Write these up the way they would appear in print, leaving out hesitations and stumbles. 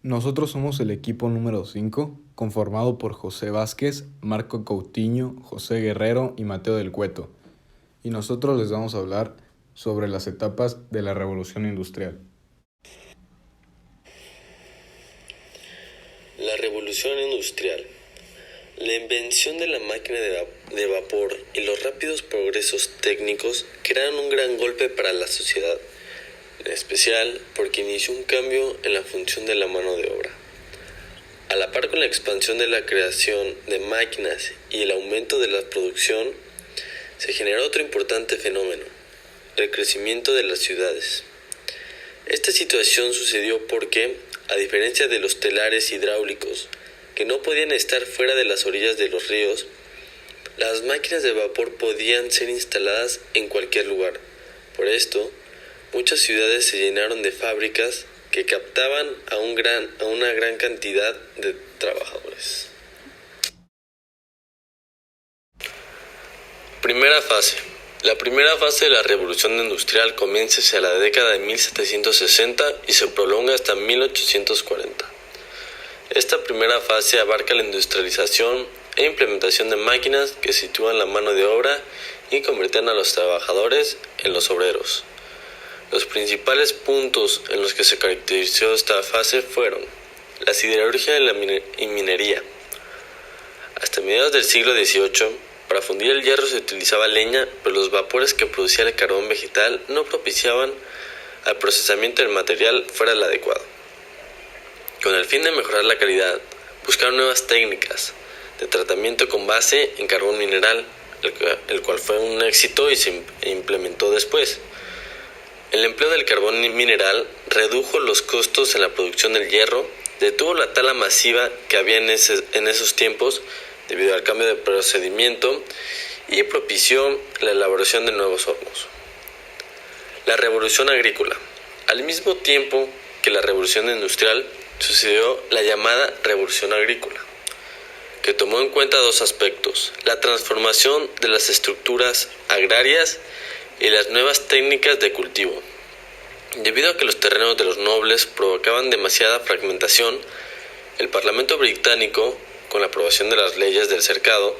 Nosotros somos el equipo número 5, conformado por José Vázquez, Marco Coutinho, José Guerrero y Mateo del Cueto. Y nosotros les vamos a hablar sobre las etapas de la Revolución Industrial. La Revolución Industrial. La invención de la máquina de vapor y los rápidos progresos técnicos crearon un gran golpe para la sociedad, en especial porque inició un cambio en la función de la mano de obra. A la par con la expansión de la creación de máquinas y el aumento de la producción, se generó otro importante fenómeno, el crecimiento de las ciudades. Esta situación sucedió porque, a diferencia de los telares hidráulicos, que no podían estar fuera de las orillas de los ríos, las máquinas de vapor podían ser instaladas en cualquier lugar. Por esto, muchas ciudades se llenaron de fábricas que captaban a una gran cantidad de trabajadores. Primera fase. La primera fase de la Revolución Industrial comienza hacia la década de 1760 y se prolonga hasta 1840. Esta primera fase abarca la industrialización e implementación de máquinas que sitúan la mano de obra y convierten a los trabajadores en los obreros. Los principales puntos en los que se caracterizó esta fase fueron la siderurgia y minería. Hasta mediados del siglo XVIII, para fundir el hierro se utilizaba leña, pero los vapores que producía el carbón vegetal no propiciaban al procesamiento del material fuera el adecuado. Con el fin de mejorar la calidad, buscaron nuevas técnicas de tratamiento con base en carbón mineral, el cual fue un éxito y se implementó después. El empleo del carbón mineral redujo los costos en la producción del hierro, detuvo la tala masiva que había en esos tiempos debido al cambio de procedimiento y propició la elaboración de nuevos hornos. La revolución agrícola. Al mismo tiempo que la revolución industrial, sucedió la llamada Revolución Agrícola, que tomó en cuenta dos aspectos: la transformación de las estructuras agrarias y las nuevas técnicas de cultivo. Debido a que los terrenos de los nobles provocaban demasiada fragmentación, el Parlamento británico, con la aprobación de las leyes del cercado,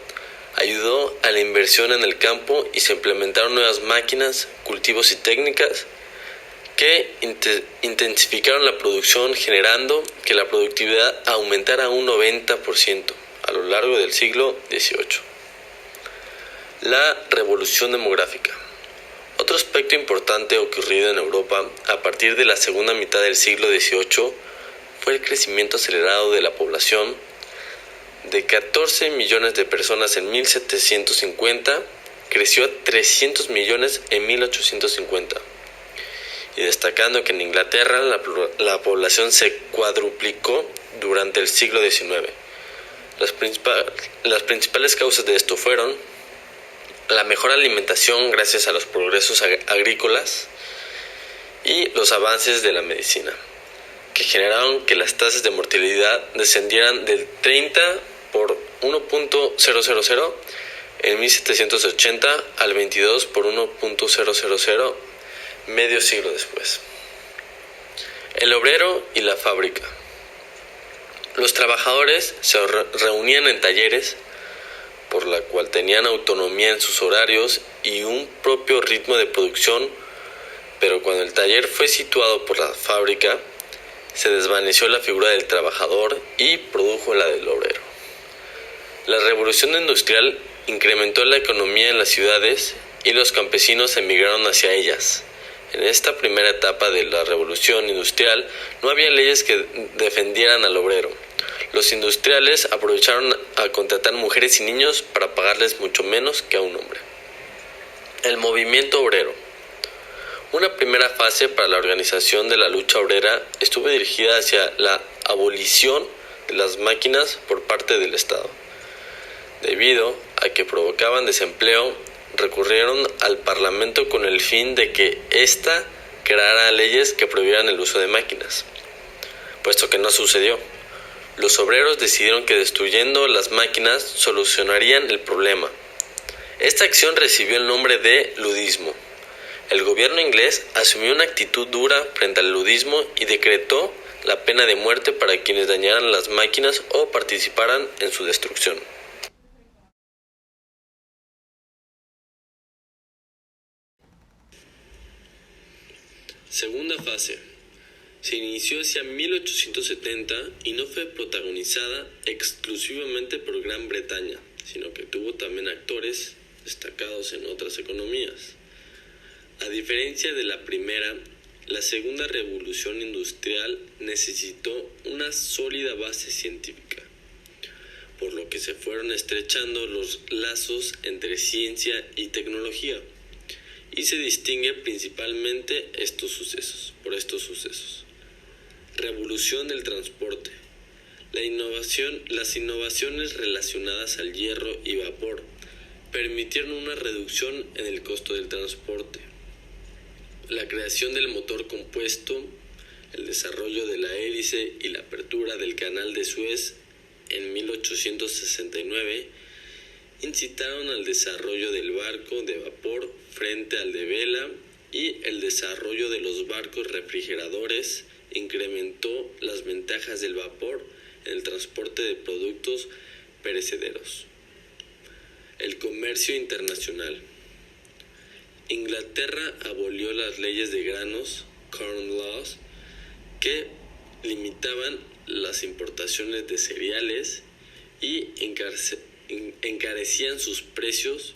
ayudó a la inversión en el campo y se implementaron nuevas máquinas, cultivos y técnicas que intensificaron la producción, generando que la productividad aumentara un 90% a lo largo del siglo XVIII. La revolución demográfica. Otro aspecto importante ocurrido en Europa a partir de la segunda mitad del siglo XVIII fue el crecimiento acelerado de la población. De 14 millones de personas en 1750, creció a 300 millones en 1850. Y destacando que en Inglaterra la población se cuadruplicó durante el siglo XIX. Las principales causas de esto fueron la mejor alimentación gracias a los progresos agrícolas y los avances de la medicina, que generaron que las tasas de mortalidad descendieran del 30 por 1.000 en 1780 al 22 por 1.000 medio siglo después. El obrero y la fábrica. Los trabajadores se reunían en talleres, por la cual tenían autonomía en sus horarios y un propio ritmo de producción, pero cuando el taller fue situado por la fábrica, se desvaneció la figura del trabajador y produjo la del obrero. La revolución industrial incrementó la economía en las ciudades y los campesinos emigraron hacia ellas. En esta primera etapa de la revolución industrial no había leyes que defendieran al obrero. Los industriales aprovecharon a contratar mujeres y niños para pagarles mucho menos que a un hombre. El movimiento obrero. Una primera fase para la organización de la lucha obrera estuvo dirigida hacia la abolición de las máquinas por parte del Estado. Debido a que provocaban desempleo, recurrieron al Parlamento con el fin de que ésta creara leyes que prohibieran el uso de máquinas, puesto que no sucedió. Los obreros decidieron que destruyendo las máquinas solucionarían el problema. Esta acción recibió el nombre de ludismo. El gobierno inglés asumió una actitud dura frente al ludismo y decretó la pena de muerte para quienes dañaran las máquinas o participaran en su destrucción. Segunda fase. Se inició hacia 1870 y no fue protagonizada exclusivamente por Gran Bretaña, sino que tuvo también actores destacados en otras economías. A diferencia de la primera, la segunda revolución industrial necesitó una sólida base científica, por lo que se fueron estrechando los lazos entre ciencia y tecnología, y se distingue principalmente por estos sucesos. Revolución del transporte. Las innovaciones relacionadas al hierro y vapor permitieron una reducción en el costo del transporte. La creación del motor compuesto, el desarrollo de la hélice y la apertura del canal de Suez en 1869 incitaron al desarrollo del barco de vapor frente al de vela, y el desarrollo de los barcos refrigeradores incrementó las ventajas del vapor en el transporte de productos perecederos. El comercio internacional. Inglaterra abolió las leyes de granos, Corn Laws, que limitaban las importaciones de cereales y encarecían sus precios,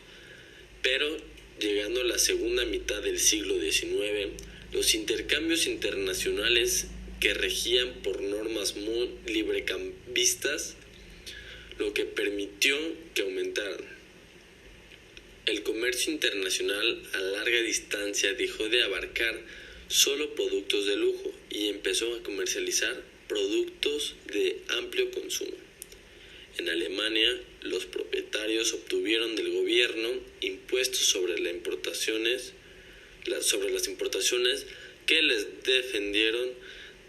pero llegando a la segunda mitad del siglo XIX, los intercambios internacionales que regían por normas muy librecambistas, lo que permitió que aumentaran. El comercio internacional a larga distancia dejó de abarcar solo productos de lujo y empezó a comercializar productos de amplio consumo. En Alemania, los propietarios obtuvieron del gobierno impuestos sobre las importaciones que les defendieron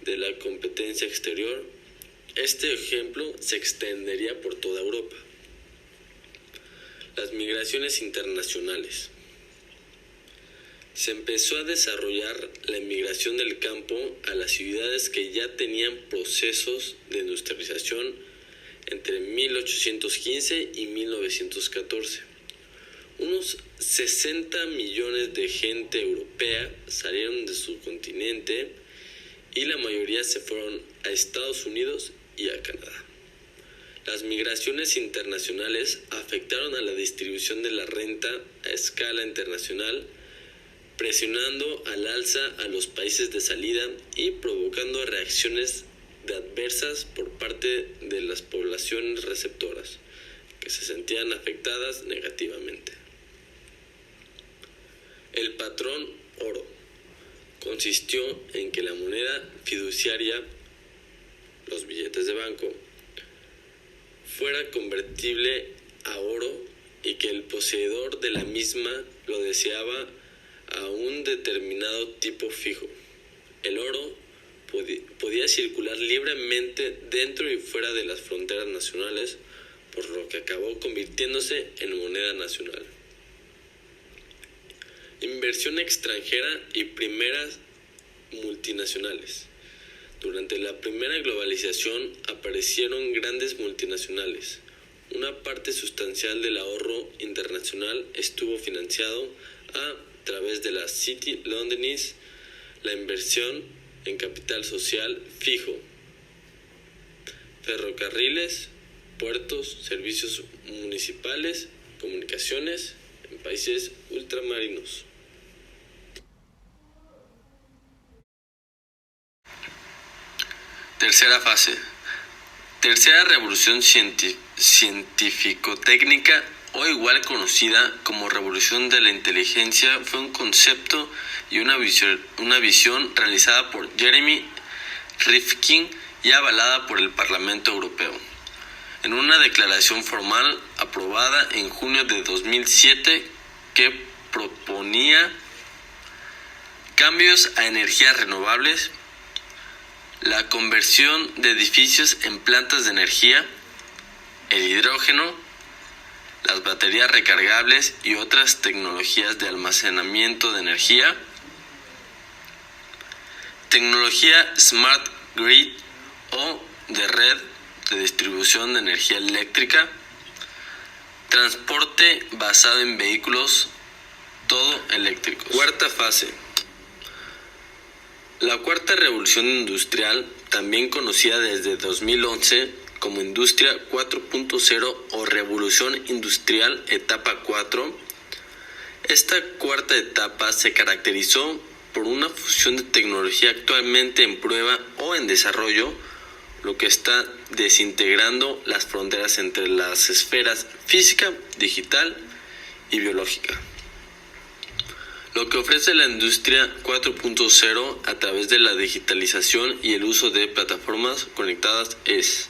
de la competencia exterior. Este ejemplo se extendería por toda Europa. Las migraciones internacionales. Se empezó a desarrollar la inmigración del campo a las ciudades que ya tenían procesos de industrialización entre 1815 y 1914. Unos 60 millones de gente europea salieron de su continente y la mayoría se fueron a Estados Unidos y a Canadá. Las migraciones internacionales afectaron a la distribución de la renta a escala internacional, presionando al alza a los países de salida y provocando reacciones adversas por parte de las poblaciones receptoras, que se sentían afectadas negativamente. El patrón oro consistió en que la moneda fiduciaria, los billetes de banco, fuera convertible a oro y que el poseedor de la misma lo deseaba a un determinado tipo fijo. El oro podía circular libremente dentro y fuera de las fronteras nacionales, por lo que acabó convirtiéndose en moneda nacional. Inversión extranjera y primeras multinacionales. Durante la primera globalización aparecieron grandes multinacionales. Una parte sustancial del ahorro internacional estuvo financiado a través de la City Londonese, la inversión en capital social fijo, ferrocarriles, puertos, servicios municipales, comunicaciones en países ultramarinos. Tercera fase. Tercera revolución científico-técnica, o igual conocida como revolución de la inteligencia, fue un concepto y una visión realizada por Jeremy Rifkin y avalada por el Parlamento Europeo. En una declaración formal aprobada en junio de 2007 que proponía cambios a energías renovables, la conversión de edificios en plantas de energía, el hidrógeno, las baterías recargables y otras tecnologías de almacenamiento de energía, tecnología Smart grid o de red de distribución de energía eléctrica, transporte basado en vehículos todo eléctricos. Cuarta fase. La cuarta revolución industrial, también conocida desde 2011 como Industria 4.0 o Revolución Industrial Etapa 4, esta cuarta etapa se caracterizó por una fusión de tecnología actualmente en prueba o en desarrollo, lo que está desintegrando las fronteras entre las esferas física, digital y biológica. Lo que ofrece la industria 4.0 a través de la digitalización y el uso de plataformas conectadas es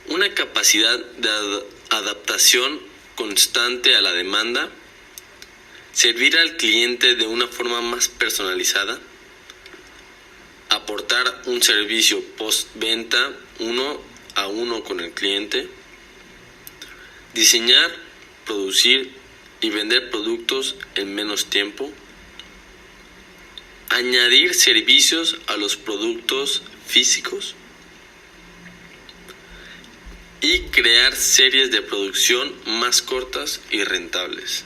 una capacidad de adaptación constante a la demanda, servir al cliente de una forma más personalizada, aportar un servicio postventa 1 a 1 con el cliente, diseñar, producir y vender productos en menos tiempo, añadir servicios a los productos físicos y crear series de producción más cortas y rentables.